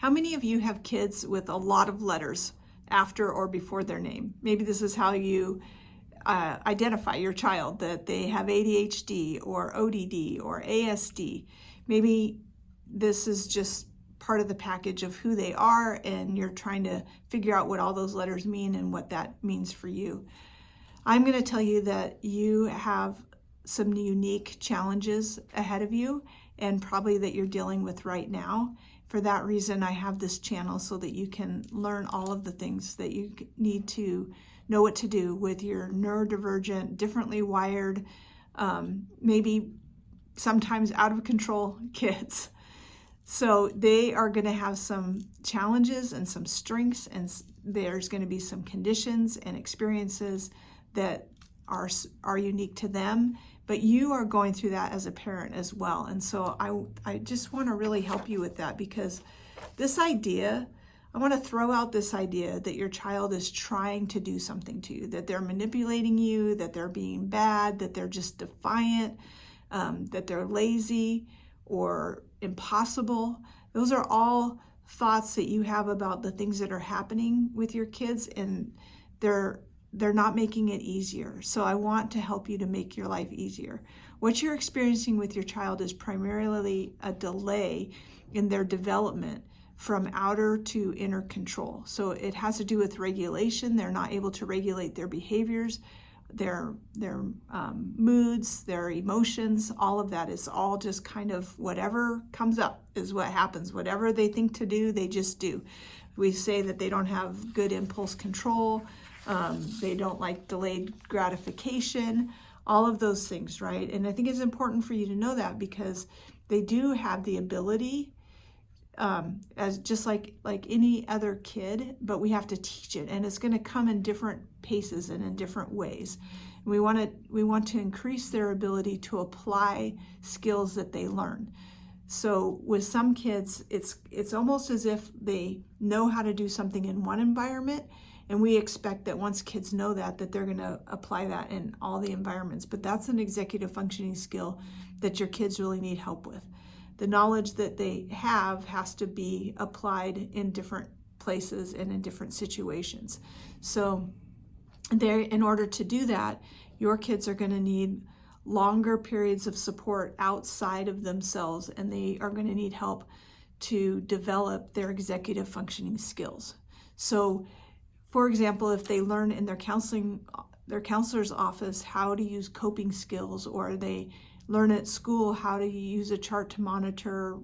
How many of you have kids with a lot of letters after or before their name? Maybe this is how you identify your child, that they have ADHD or ODD or ASD. Maybe this is just part of the package of who they are, and you're trying to figure out what all those letters mean and what that means for you. I'm going to tell you that you have some unique challenges ahead of you, and probably that you're dealing with right now. For that reason, I have this channel so that you can learn all of the things that you need to know what to do with your neurodivergent, differently wired, maybe sometimes out of control kids. So they are going to have some challenges and some strengths, and there's going to be some conditions and experiences that are unique to them, but you are going through that as a parent as well. And so I just want to really help you with that, because this idea, I want to throw out this idea that your child is trying to do something to you, that they're manipulating you, that they're being bad, that they're just defiant, that they're lazy or impossible. Those are all thoughts that you have about the things that are happening with your kids, and they're not making it easier. So I want to help you to make your life easier. What you're experiencing with your child is primarily a delay in their development from outer to inner control. So it has to do with regulation. They're not able to regulate their behaviors, their moods, their emotions. All of that is all just kind of whatever comes up is what happens. Whatever they think to do, they just do. We say that they don't have good impulse control. They don't like delayed gratification, all of those things, right? And I think it's important for you to know that, because they do have the ability, as just like any other kid, but we have to teach it, and it's going to come in different paces and in different ways. We want to increase their ability to apply skills that they learn. So with some kids, it's almost as if they know how to do something in one environment, and we expect that once kids know that they're going to apply that in all the environments. But that's an executive functioning skill that your kids really need help with. The knowledge that they have has to be applied in different places and in different situations. So in order to do that, your kids are going to need longer periods of support outside of themselves, and they are going to need help to develop their executive functioning skills. So for example, if they learn in their counselor's office how to use coping skills, or they learn at school how to use a chart to monitor,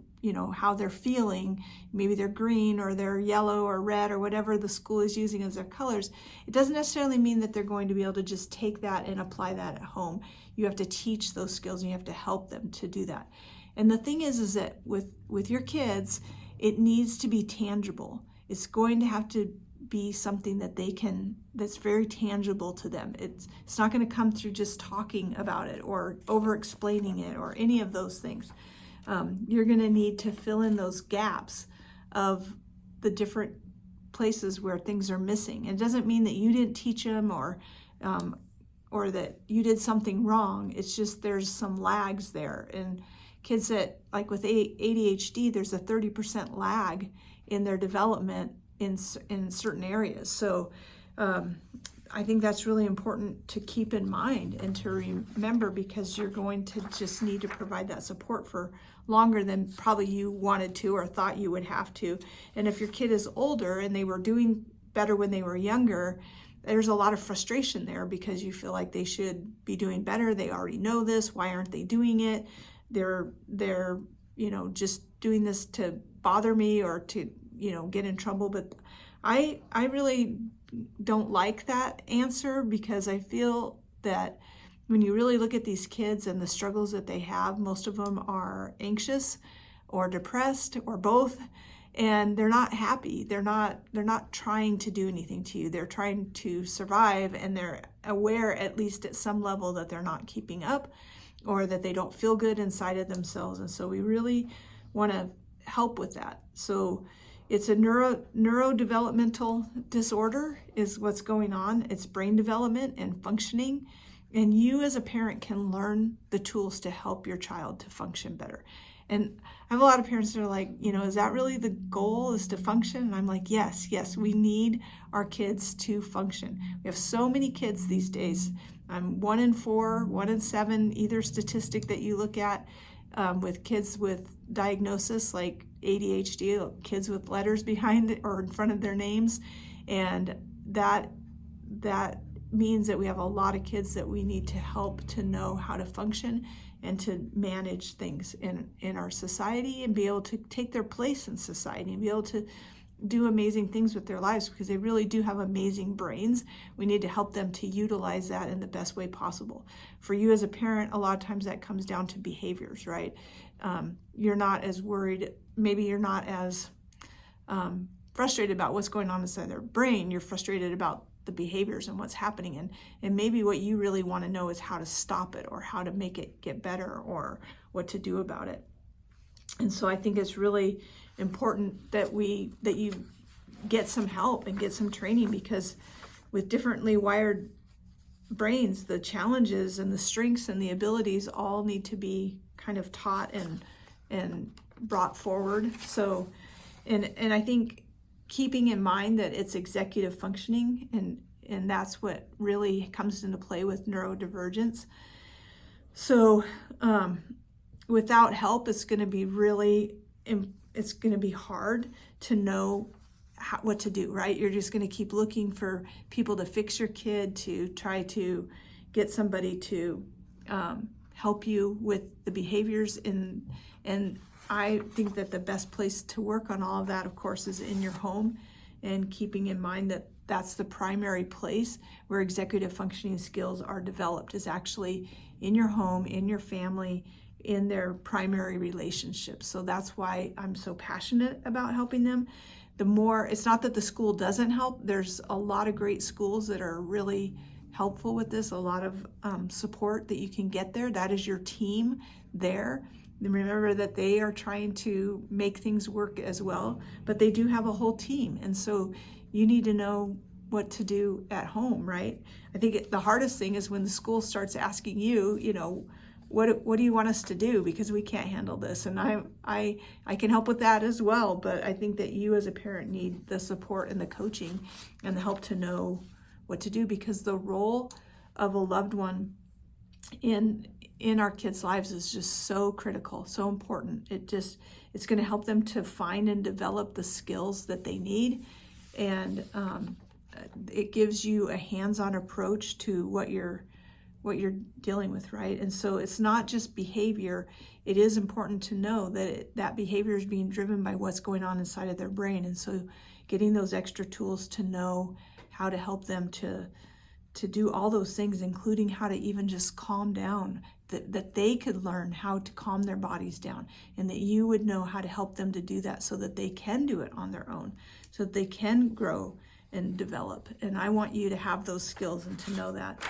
how they're feeling, maybe they're green or they're yellow or red or whatever the school is using as their colors, it doesn't necessarily mean that they're going to be able to just take that and apply that at home. You have to teach those skills, and you have to help them to do that. And the thing is that with your kids, it needs to be tangible. It's going to have to be something that's very tangible to them. It's not going to come through just talking about it or over explaining it or any of those things. You're going to need to fill in those gaps of the different places where things are missing. It doesn't mean that you didn't teach them or that you did something wrong. It's just there's some lags there. And kids that, like with ADHD, there's a 30% lag in their development in certain areas. So I think that's really important to keep in mind and to remember, because you're going to just need to provide that support for longer than probably you wanted to or thought you would have to. And if your kid is older and they were doing better when they were younger, there's a lot of frustration there, because you feel like they should be doing better. They already know this. Why aren't they doing it? They're just doing this to bother me or to get in trouble. But I really don't like that answer, because I feel that when you really look at these kids and the struggles that they have, most of them are anxious or depressed or both, and they're not happy. They're not trying to do anything to you. They're trying to survive, and they're aware, at least at some level, that they're not keeping up or that they don't feel good inside of themselves. And so we really want to help with that. So it's a neurodevelopmental disorder is what's going on. It's brain development and functioning. And you as a parent can learn the tools to help your child to function better. And I have a lot of parents that are like, is that really the goal, is to function? And I'm like, yes, we need our kids to function. We have so many kids these days. 1 in 4, 1 in 7, either statistic that you look at, with kids with diagnosis like ADHD, kids with letters behind it or in front of their names. And that means that we have a lot of kids that we need to help to know how to function and to manage things in our society and be able to take their place in society and be able to do amazing things with their lives, because they really do have amazing brains. We need to help them to utilize that in the best way possible. For you as a parent, a lot of times that comes down to behaviors, right? You're not as worried, maybe you're not as frustrated about what's going on inside their brain. You're frustrated about the behaviors and what's happening, and maybe what you really want to know is how to stop it, or how to make it get better, or what to do about it. And so I think it's really important that you get some help and get some training, because with differently wired brains, the challenges and the strengths and the abilities all need to be kind of taught and brought forward. So, and I think keeping in mind that it's executive functioning, and that's what really comes into play with neurodivergence. So without help, it's going to be hard to know what to do, right? You're just going to keep looking for people to fix your kid, to try to get somebody to help you with the behaviors. And I think that the best place to work on all of that, of course, is in your home, and keeping in mind that that's the primary place where executive functioning skills are developed, is actually in your home, in your family, in their primary relationships. So that's why I'm so passionate about helping them. It's not that the school doesn't help. There's a lot of great schools that are really helpful with this, a lot of support that you can get there. That is your team there. And remember that they are trying to make things work as well, but they do have a whole team. And so you need to know what to do at home, right? I think the hardest thing is when the school starts asking you, what do you want us to do? Because we can't handle this. And I can help with that as well. But I think that you as a parent need the support and the coaching and the help to know what to do, because the role of a loved one in our kids' lives is just so critical, so important. It's going to help them to find and develop the skills that they need. And it gives you a hands-on approach to what you're dealing with, right? And so it's not just behavior. It is important to know that that behavior is being driven by what's going on inside of their brain. And so getting those extra tools to know how to help them to do all those things, including how to even just calm down, that they could learn how to calm their bodies down, and that you would know how to help them to do that so that they can do it on their own, so that they can grow and develop. And I want you to have those skills and to know that.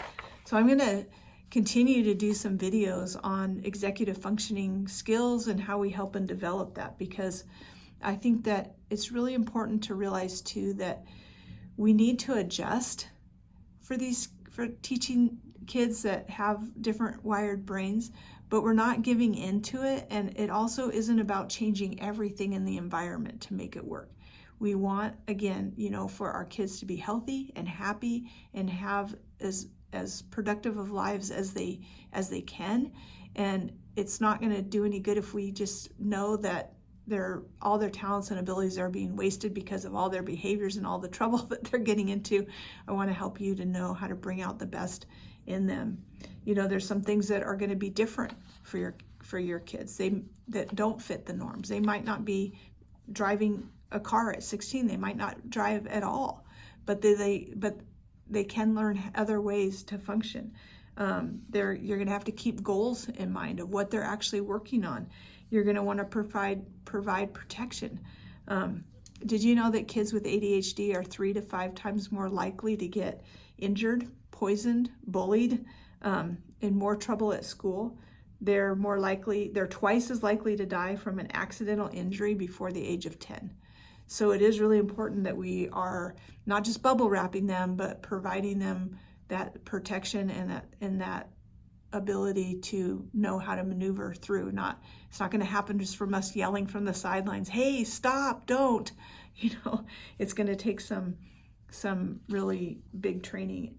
So I'm going to continue to do some videos on executive functioning skills and how we help and develop that, because I think that it's really important to realize too that we need to adjust for teaching kids that have different wired brains, but we're not giving into it. And it also isn't about changing everything in the environment to make it work. We want, again, for our kids to be healthy and happy and have as productive of lives as they can. And it's not going to do any good if we just know that all their talents and abilities are being wasted because of all their behaviors and all the trouble that they're getting into. I want to help you to know how to bring out the best in them. There's some things that are going to be different for your kids. That don't fit the norms. They might not be driving a car at 16. They might not drive at all, but they can learn other ways to function. You're going to have to keep goals in mind of what they're actually working on. You're going to want to provide protection. Did you know that kids with ADHD are 3 to 5 times more likely to get injured, poisoned, bullied, in more trouble at school? They're twice as likely to die from an accidental injury before the age of 10. So it is really important that we are not just bubble wrapping them, but providing them that protection and that ability to know how to maneuver through. It's not going to happen just from us yelling from the sidelines, hey, stop, don't. It's going to take some really big training.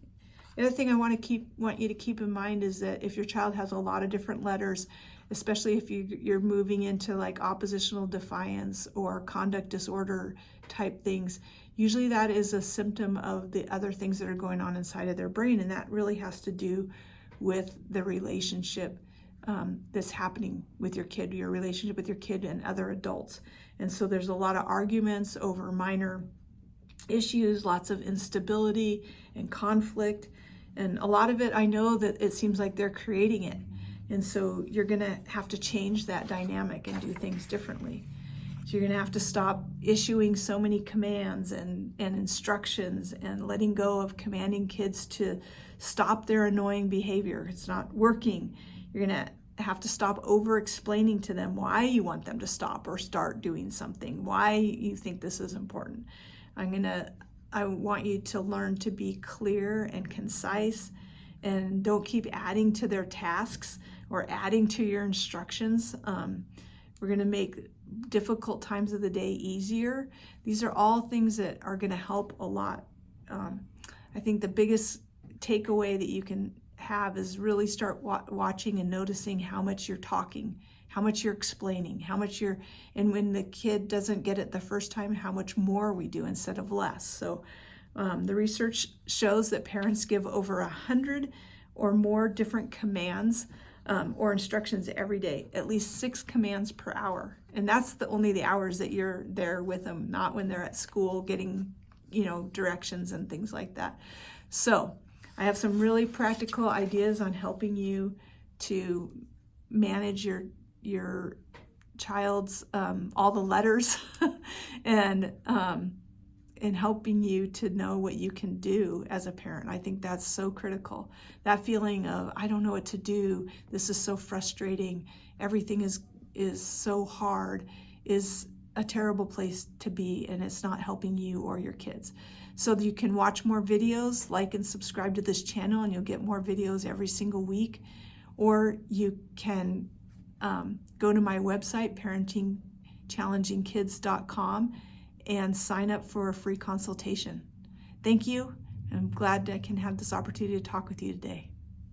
The other thing I want you to keep in mind is that if your child has a lot of different letters, especially if you're moving into like oppositional defiance or conduct disorder type things, usually that is a symptom of the other things that are going on inside of their brain, and that really has to do with the relationship that's happening with your kid, your relationship with your kid and other adults. And so there's a lot of arguments over minor issues, lots of instability and conflict, and a lot of it, I know that it seems like they're creating it. And so you're going to have to change that dynamic and do things differently. So you're going to have to stop issuing so many commands and instructions and letting go of commanding kids to stop their annoying behavior. It's not working. You're going to have to stop over-explaining to them why you want them to stop or start doing something, why you think this is important. I want you to learn to be clear and concise, and don't keep adding to their tasks or adding to your instructions. We're going to make difficult times of the day easier. These are all things that are going to help a lot. I think the biggest takeaway that you can have is really start watching and noticing how much you're talking, how much you're explaining, and when the kid doesn't get it the first time, how much more we do instead of less. So the research shows that parents give over 100 or more different commands or instructions every day, at least 6 commands per hour. And that's only the hours that you're there with them, not when they're at school getting, directions and things like that. So I have some really practical ideas on helping you to manage your child's all the letters and helping you to know what you can do as a parent. I think that's so critical. That feeling of, I don't know what to do, this is so frustrating, everything is so hard, is a terrible place to be, and it's not helping you or your kids. So you can watch more videos, like and subscribe to this channel, and you'll get more videos every single week. Or you can go to my website, parentingchallengingkids.com, and sign up for a free consultation. Thank you. I'm glad I can have this opportunity to talk with you today.